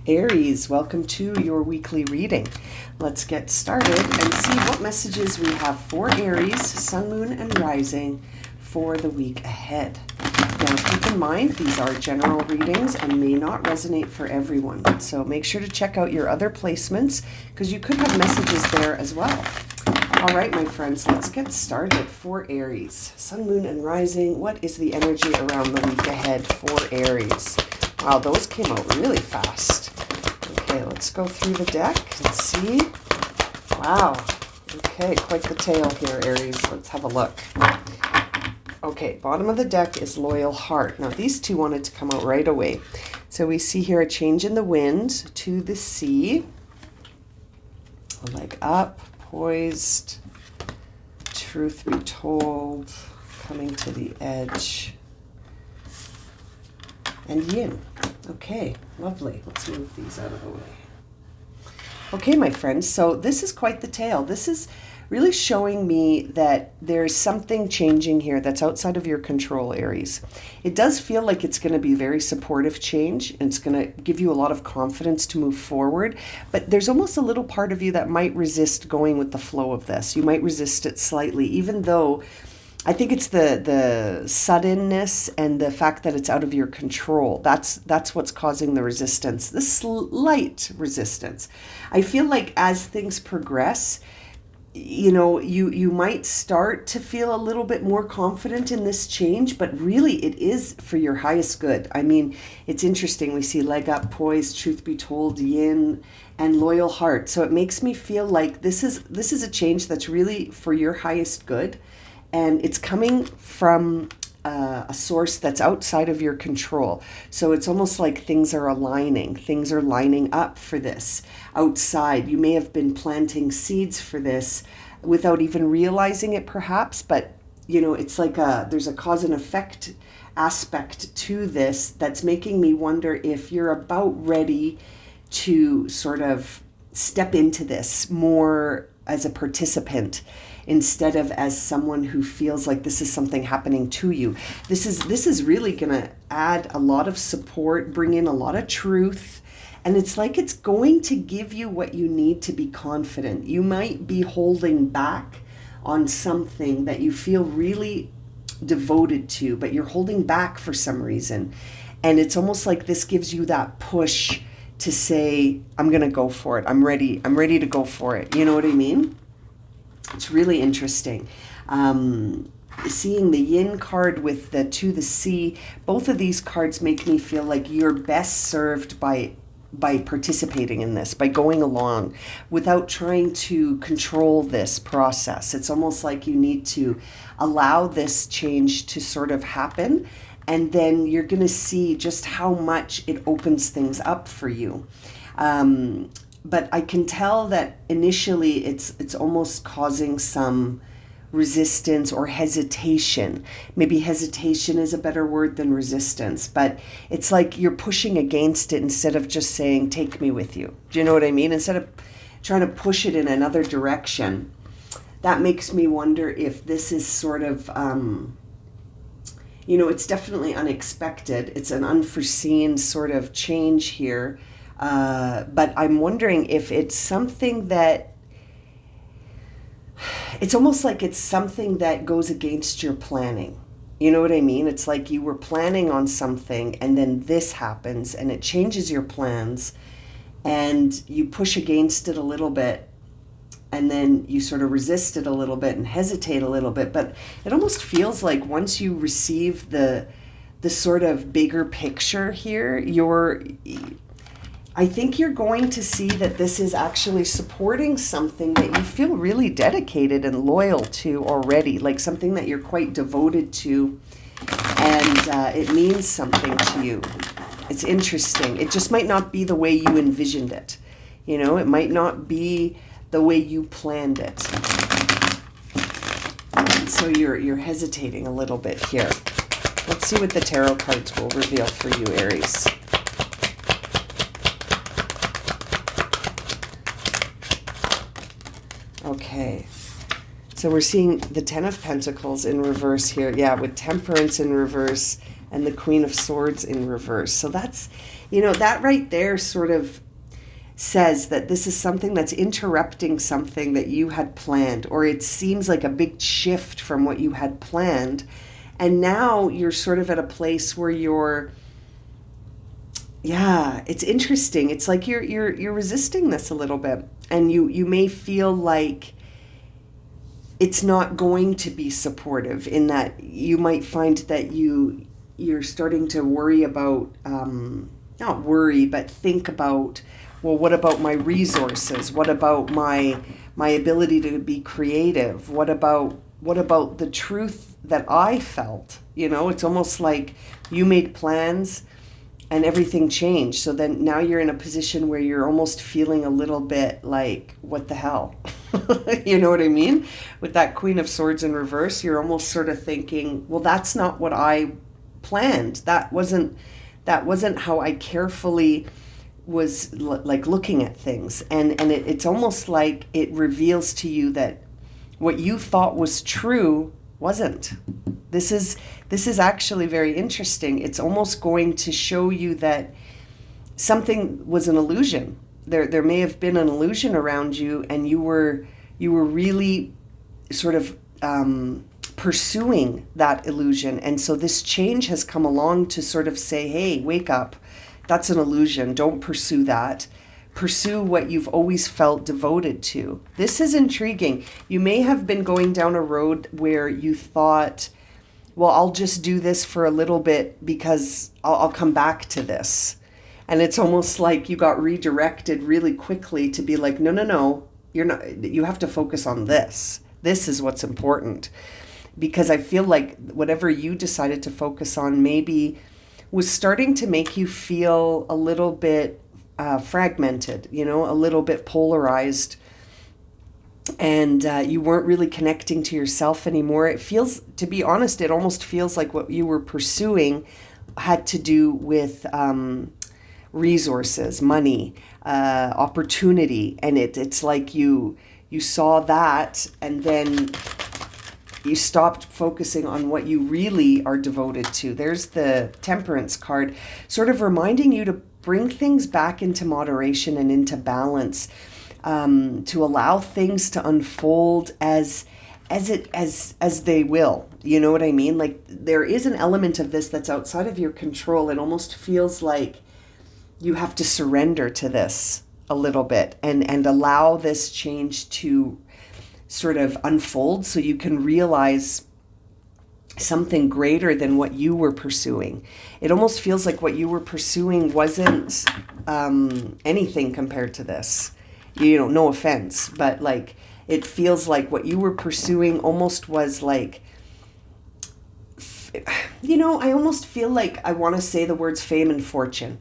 Aries, welcome to your weekly reading. Let's get started and see what messages we have for Aries, Sun, Moon, and Rising for the week ahead. Now, keep in mind, these are general readings and may not resonate for everyone. So make sure to check out your other placements because you could have messages there as well. All right, my friends, let's get started for Aries. Sun, Moon, and Rising, what is the energy around the week ahead for Aries? Wow, those came out really fast. Okay, let's go through the deck and see. Wow. Okay, quite the tale here, Aries. Let's have a look. Okay, bottom of the deck is Loyal Heart. Now, these two wanted to come out right away. So we see here a change in the wind to the sea. A leg up, poised, truth be told, coming to the edge. And yin. Okay, lovely. Let's move these out of the way. Okay, my friends, so this is quite the tale. This is really showing me that there's something changing here that's outside of your control, Aries. It does feel like it's going to be very supportive change, and it's going to give you a lot of confidence to move forward, but there's almost a little part of you that might resist going with the flow of this. You might resist it slightly, even though I think it's the suddenness and the fact that it's out of your control. That's what's causing the resistance, the slight resistance. I feel like as things progress, you know, you might start to feel a little bit more confident in this change, but really it is for your highest good. I mean, it's interesting. We see leg up, poised, truth be told, yin, and Loyal Heart. So it makes me feel like this is a change that's really for your highest good. And it's coming from a source that's outside of your control. So it's almost like things are aligning. Things are lining up for this outside. You may have been planting seeds for this without even realizing it, perhaps. But, you know, it's like there's a cause and effect aspect to this that's making me wonder if you're about ready to sort of step into this more as a participant, instead of as someone who feels like this is something happening to you. This is really going to add a lot of support, bring in a lot of truth, and it's like it's going to give you what you need to be confident. You might be holding back on something that you feel really devoted to, but you're holding back for some reason. And it's almost like this gives you that push to say, I'm going to go for it. I'm ready to go for it. You know what I mean? It's really interesting. Seeing the yin card with the to the sea, both of these cards make me feel like you're best served by participating in this, by going along without trying to control this process. It's almost like you need to allow this change to sort of happen, and then you're going to see just how much it opens things up for you. But I can tell that initially it's almost causing some resistance or hesitation. Maybe hesitation is a better word than resistance, but it's like you're pushing against it instead of just saying, take me with you. Do you know what I mean? Instead of trying to push it in another direction. That makes me wonder if this is sort of, you know, it's definitely unexpected. It's an unforeseen sort of change here. But I'm wondering if it's something that, it's almost like it's something that goes against your planning. You know what I mean? It's like you were planning on something and then this happens and it changes your plans and you push against it a little bit and then you sort of resist it a little bit and hesitate a little bit. But it almost feels like once you receive the sort of bigger picture here, I think you're going to see that this is actually supporting something that you feel really dedicated and loyal to already, like something that you're quite devoted to, and it means something to you. It's interesting. It just might not be the way you envisioned it. You know, it might not be the way you planned it. And so you're hesitating a little bit here. Let's see what the tarot cards will reveal for you, Aries. Okay, so we're seeing the Ten of Pentacles in reverse here. Yeah, with Temperance in reverse and the Queen of Swords in reverse. So that's, You know, that right there sort of says that this is something that's interrupting something that you had planned, or it seems like a big shift from what you had planned. And now you're sort of at a place where you're, yeah, it's interesting. It's like you're resisting this a little bit, and you may feel like it's not going to be supportive, in that you might find that you're starting to worry about, not worry, but think about, well, what about my resources? What about my ability to be creative? What about the truth that I felt? You know, it's almost like you made plans and everything changed. So then now you're in a position where you're almost feeling a little bit like, what the hell? You know what I mean? With that Queen of Swords in reverse, you're almost sort of thinking, well, that's not what I planned. That wasn't how I carefully was like looking at things. And it's almost like it reveals to you that what you thought was true wasn't. This is actually very interesting. It's almost going to show you that something was an illusion. There may have been an illusion around you, and you were really sort of pursuing that illusion. And so this change has come along to sort of say, hey, wake up. That's an illusion. Don't pursue that. Pursue what you've always felt devoted to. This is intriguing. You may have been going down a road where you thought, well, I'll just do this for a little bit because I'll come back to this. And it's almost like you got redirected really quickly to be like, no, you're not, you have to focus on this. This is what's important. Because I feel like whatever you decided to focus on maybe was starting to make you feel a little bit fragmented, you know, a little bit polarized, and you weren't really connecting to yourself anymore. It feels, to be honest, it almost feels like what you were pursuing had to do with resources, money, opportunity, and it's like you saw that, and then you stopped focusing on what you really are devoted to. There's the Temperance card, sort of reminding you to bring things back into moderation and into balance, to allow things to unfold as they will. You know what I mean? Like, there is an element of this that's outside of your control. It almost feels like you have to surrender to this a little bit and allow this change to sort of unfold, so you can realize something greater than what you were pursuing. It almost feels like what you were pursuing wasn't anything compared to this. You know, no offense, but like, it feels like what you were pursuing almost was like, you know, I almost feel like I want to say the words fame and fortune.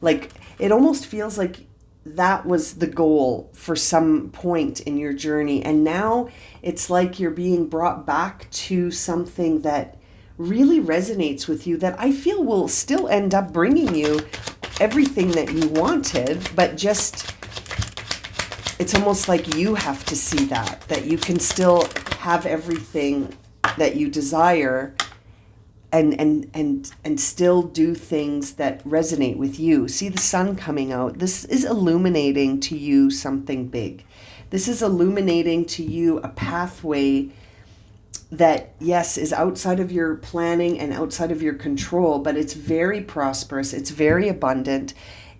Like, it almost feels like that was the goal for some point in your journey. And now it's like you're being brought back to something that really resonates with you, that I feel will still end up bringing you everything that you wanted, but just, it's almost like you have to see that you can still have everything that you desire, and still do things that resonate with you. See the sun coming out. This is illuminating to you something big. This is illuminating to you a pathway that, yes, is outside of your planning and outside of your control, but it's very prosperous. It's very abundant.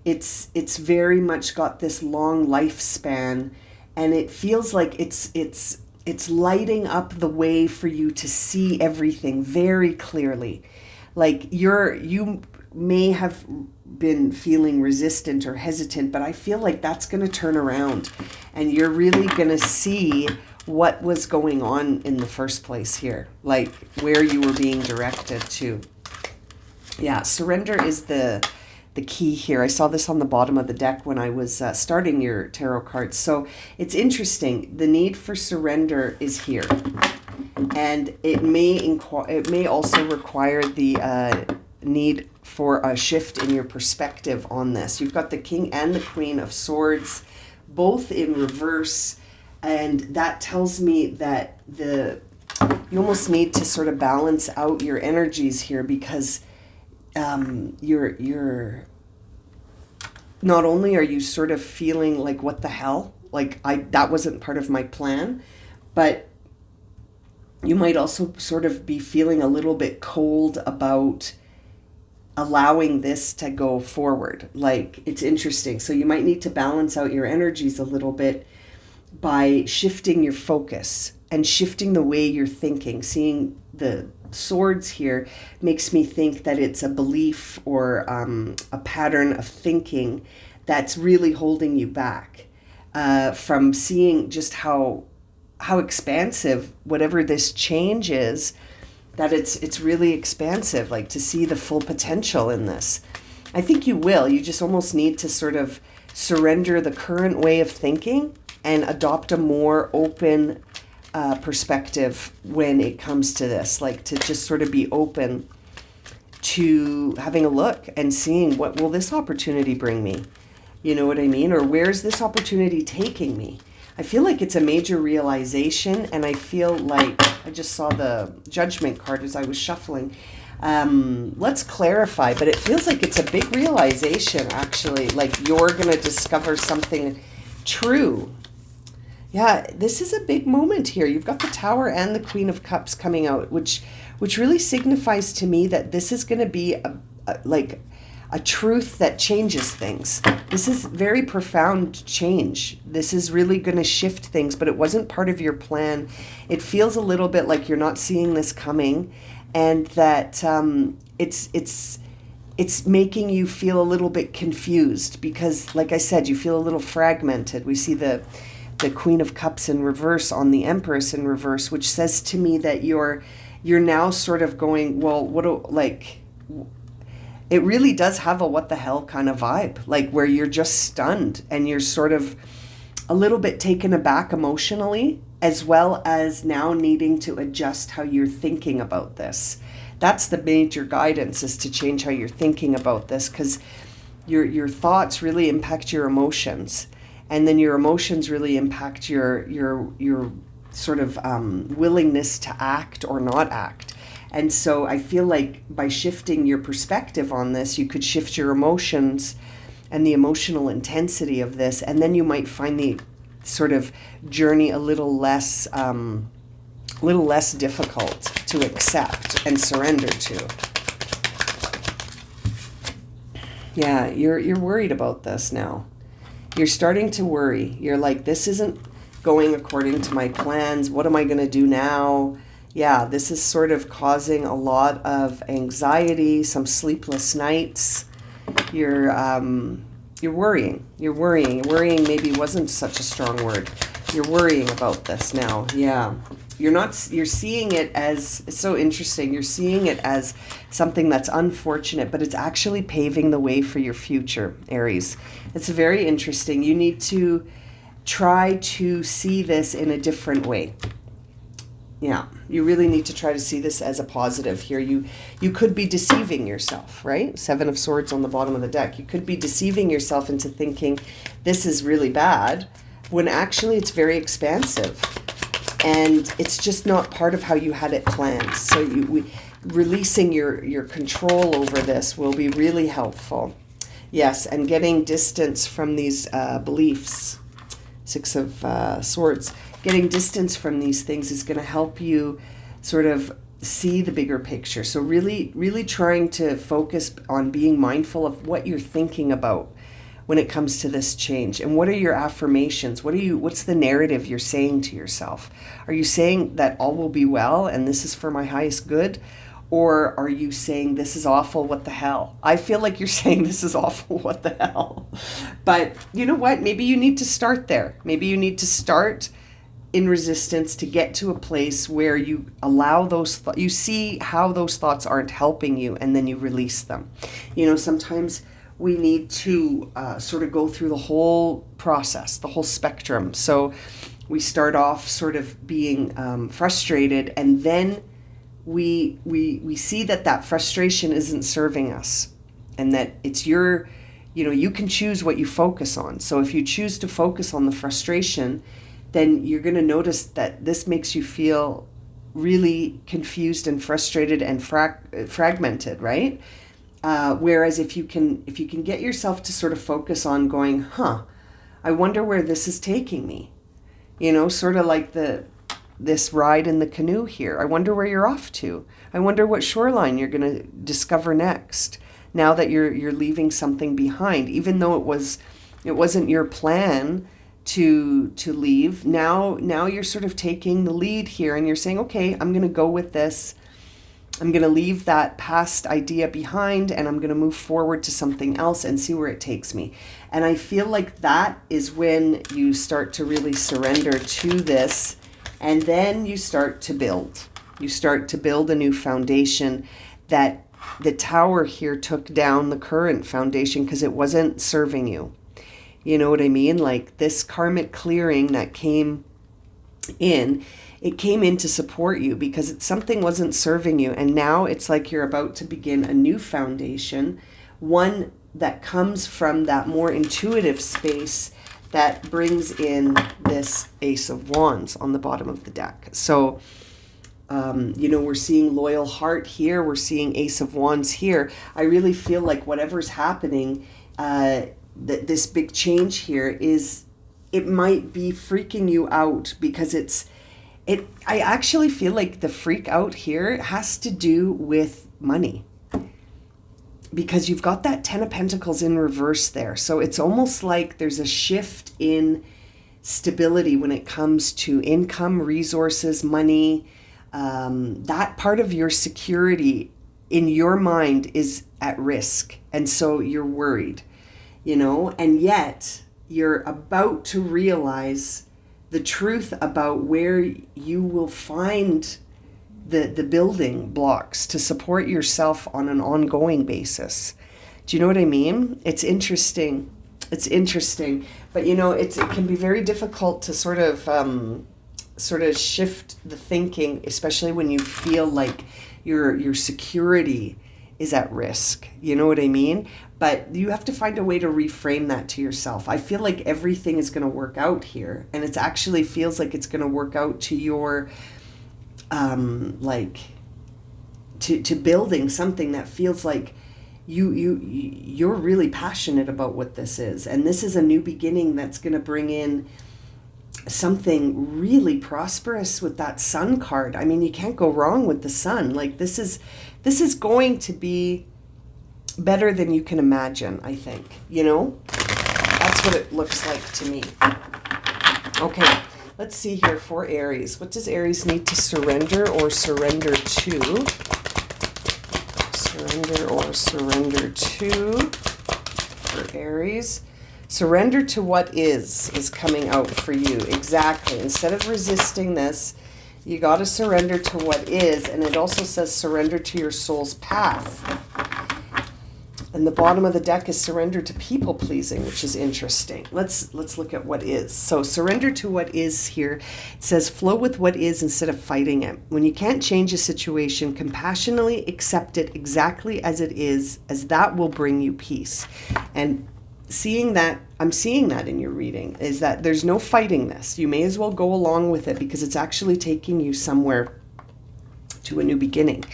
It's very much got this long lifespan, and it feels like it's lighting up the way for you to see everything very clearly. Like, you may have been feeling resistant or hesitant, but I feel like that's going to turn around, and you're really going to see what was going on in the first place here, like where you were being directed to. Yeah, surrender is the key here. I saw this on the bottom of the deck when I was starting your tarot cards. So it's interesting. The need for surrender is here, and it may also require the need for a shift in your perspective on this. You've got the King and the Queen of Swords, both in reverse, and that tells me that you almost need to sort of balance out your energies here, because you're not only are you sort of feeling like, what the hell? Like, that wasn't part of my plan, but you might also sort of be feeling a little bit cold about allowing this to go forward. Like, it's interesting. So you might need to balance out your energies a little bit by shifting your focus and shifting the way you're thinking. Seeing the swords here makes me think that it's a belief or a pattern of thinking that's really holding you back from seeing just how expansive whatever this change is, that it's really expansive, like to see the full potential in this. I think you will. You just almost need to sort of surrender the current way of thinking and adopt a more open perspective when it comes to this, like to just sort of be open to having a look and seeing, what will this opportunity bring me? You know what I mean? Or where's this opportunity taking me? I feel like it's a major realization, and I feel like I just saw the Judgment card as I was shuffling. Let's clarify, but it feels like it's a big realization, actually, like you're going to discover something true. Yeah, this is a big moment here. You've got the Tower and the Queen of Cups coming out, which really signifies to me that this is going to be a truth that changes things. This is very profound change. This is really going to shift things, but it wasn't part of your plan. It feels a little bit like you're not seeing this coming, and that it's making you feel a little bit confused because, like I said, you feel a little fragmented. We see the Queen of Cups in reverse on the Empress in reverse, which says to me that you're now sort of going, well, it really does have a what the hell kind of vibe, like where you're just stunned and you're sort of a little bit taken aback emotionally, as well as now needing to adjust how you're thinking about this. That's the major guidance, is to change how you're thinking about this, because your thoughts really impact your emotions, and then your emotions really impact your sort of willingness to act or not act. And so I feel like by shifting your perspective on this, you could shift your emotions and the emotional intensity of this, and then you might find the sort of journey a little less difficult to accept and surrender to. Yeah, you're worried about this now. You're starting to worry. You're like, this isn't going according to my plans. What am I going to do now? Yeah, this is sort of causing a lot of anxiety, some sleepless nights. You're worrying. You're worrying. Worrying maybe wasn't such a strong word. You're worrying about this now. Yeah. You're seeing it as, it's so interesting. You're seeing it as something that's unfortunate, but it's actually paving the way for your future, Aries. It's very interesting. You need to try to see this in a different way. Yeah, you really need to try to see this as a positive here. You could be deceiving yourself, right? 7 of Swords on the bottom of the deck. You could be deceiving yourself into thinking this is really bad, when actually it's very expansive. And it's just not part of how you had it planned. So releasing your control over this will be really helpful. Yes, and getting distance from these beliefs. 6 of Swords. Getting distance from these things is going to help you sort of see the bigger picture. So really, really trying to focus on being mindful of what you're thinking about when it comes to this change. And what are your affirmations? What's the narrative you're saying to yourself? Are you saying that all will be well and this is for my highest good? Or are you saying this is awful, what the hell? I feel like you're saying this is awful, what the hell? But you know what? Maybe you need to start there. Maybe you need to start in resistance to get to a place where you allow those you see how those thoughts aren't helping you, and then you release them. You know, sometimes we need to sort of go through the whole process, the whole spectrum. So we start off sort of being frustrated, and then we see that frustration isn't serving us, and that it's you can choose what you focus on. So if you choose to focus on the frustration, then you're going to notice that this makes you feel really confused and frustrated and fragmented, right? Whereas if you can get yourself to sort of focus on going, I wonder where this is taking me. Sort of like this ride in the canoe here. I wonder where you're off to. I wonder what shoreline you're going to discover next. Now that you're leaving something behind, even though it wasn't your plan to leave. Now you're sort of taking the lead here, and you're saying, okay, I'm going to go with this. I'm going to leave that past idea behind, and I'm going to move forward to something else and see where it takes me. And I feel like that is when you start to really surrender to this, and then you start to build. You start to build a new foundation. That the tower here took down the current foundation because it wasn't serving you. You know what I mean? Like this karmic clearing that came in, it came in to support you because something wasn't serving you. And now it's like you're about to begin a new foundation, one that comes from that more intuitive space that brings in this Ace of Wands on the bottom of the deck. So, we're seeing loyal heart here. We're seeing Ace of Wands here. I really feel like whatever's happening, this big change here it might be freaking you out because I actually feel like the freak out here has to do with money, because you've got that 10 of Pentacles in reverse there. So it's almost like there's a shift in stability when it comes to income, resources, money. That part of your security in your mind is at risk. And so you're worried, and yet you're about to realize the truth about where you will find the building blocks to support yourself on an ongoing basis. Do you know what I mean? It's interesting. But it can be very difficult to sort of shift the thinking, especially when you feel like your security is at risk. You know what I mean? But you have to find a way to reframe that to yourself. I feel like everything is going to work out here, and it actually feels like it's going to work out to your to building something that feels like you're really passionate about what this is. And this is a new beginning that's going to bring in something really prosperous with that Sun card. I mean, you can't go wrong with the Sun. Like this is going to be better than you can imagine, I think. That's what it looks like to me. Okay, let's see here for Aries. What does Aries need to surrender or surrender to? Surrender or surrender to for Aries. Surrender to what is coming out for you. Exactly. Instead of resisting this, you got to surrender to what is. And it also says surrender to your soul's path. And the bottom of the deck is surrender to people pleasing, which is interesting. Let's look at what is. So surrender to what is here. It says flow with what is instead of fighting it. When you can't change a situation, compassionately accept it exactly as it is, as that will bring you peace. And I'm seeing that in your reading, is that there's no fighting this. You may as well go along with it because it's actually taking you somewhere to a new beginning.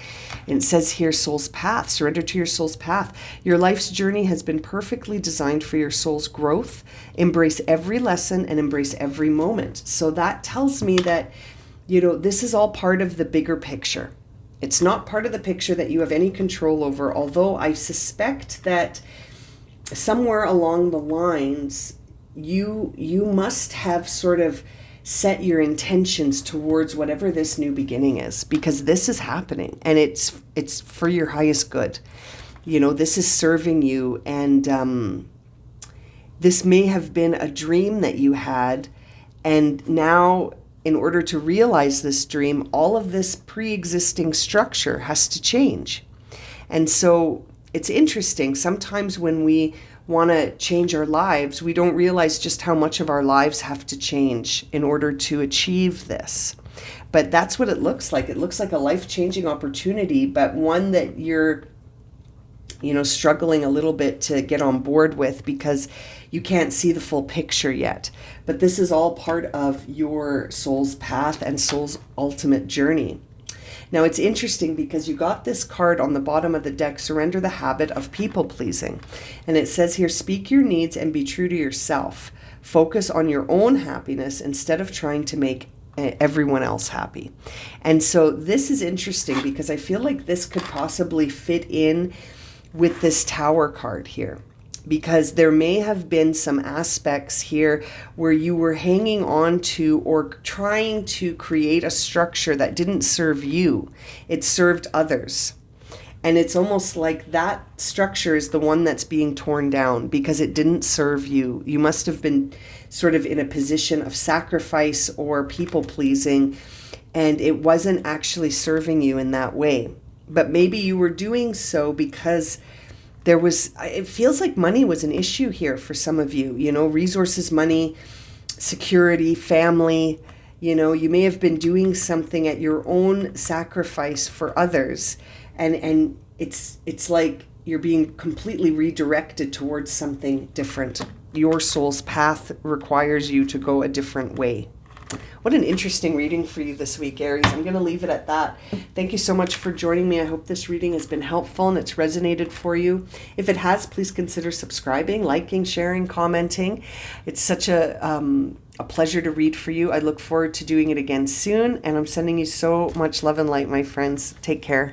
And it says here, soul's path. Surrender to your soul's path. Your life's journey has been perfectly designed for your soul's growth. Embrace every lesson and embrace every moment. So that tells me that, this is all part of the bigger picture. It's not part of the picture that you have any control over, although I suspect that somewhere along the lines, you must have sort of set your intentions towards whatever this new beginning is, because this is happening and it's for your highest good. This is serving you, and this may have been a dream that you had, and now in order to realize this dream, all of this pre-existing structure has to change. And so it's interesting. Sometimes when we want to change our lives, we don't realize just how much of our lives have to change in order to achieve this. But that's what it looks like. It looks like a life-changing opportunity, but one that you're, struggling a little bit to get on board with because you can't see the full picture yet. But this is all part of your soul's path and soul's ultimate journey. Now it's interesting because you got this card on the bottom of the deck, surrender the habit of people pleasing. And it says here, speak your needs and be true to yourself. Focus on your own happiness instead of trying to make everyone else happy. And so this is interesting because I feel like this could possibly fit in with this Tower card here, because there may have been some aspects here where you were hanging on to or trying to create a structure that didn't serve you. It served others. And it's almost like that structure is the one that's being torn down because it didn't serve you. You must have been sort of in a position of sacrifice or people pleasing, and it wasn't actually serving you in that way. But maybe you were doing so because it feels like money was an issue here for some of you, resources, money, security, family. You may have been doing something at your own sacrifice for others. And it's like you're being completely redirected towards something different. Your soul's path requires you to go a different way. What an interesting reading for you this week, Aries. I'm going to leave it at that. Thank you so much for joining me. I hope this reading has been helpful and it's resonated for you. If it has, please consider subscribing, liking, sharing, commenting. It's such a pleasure to read for you. I look forward to doing it again soon, and I'm sending you so much love and light, my friends. Take care.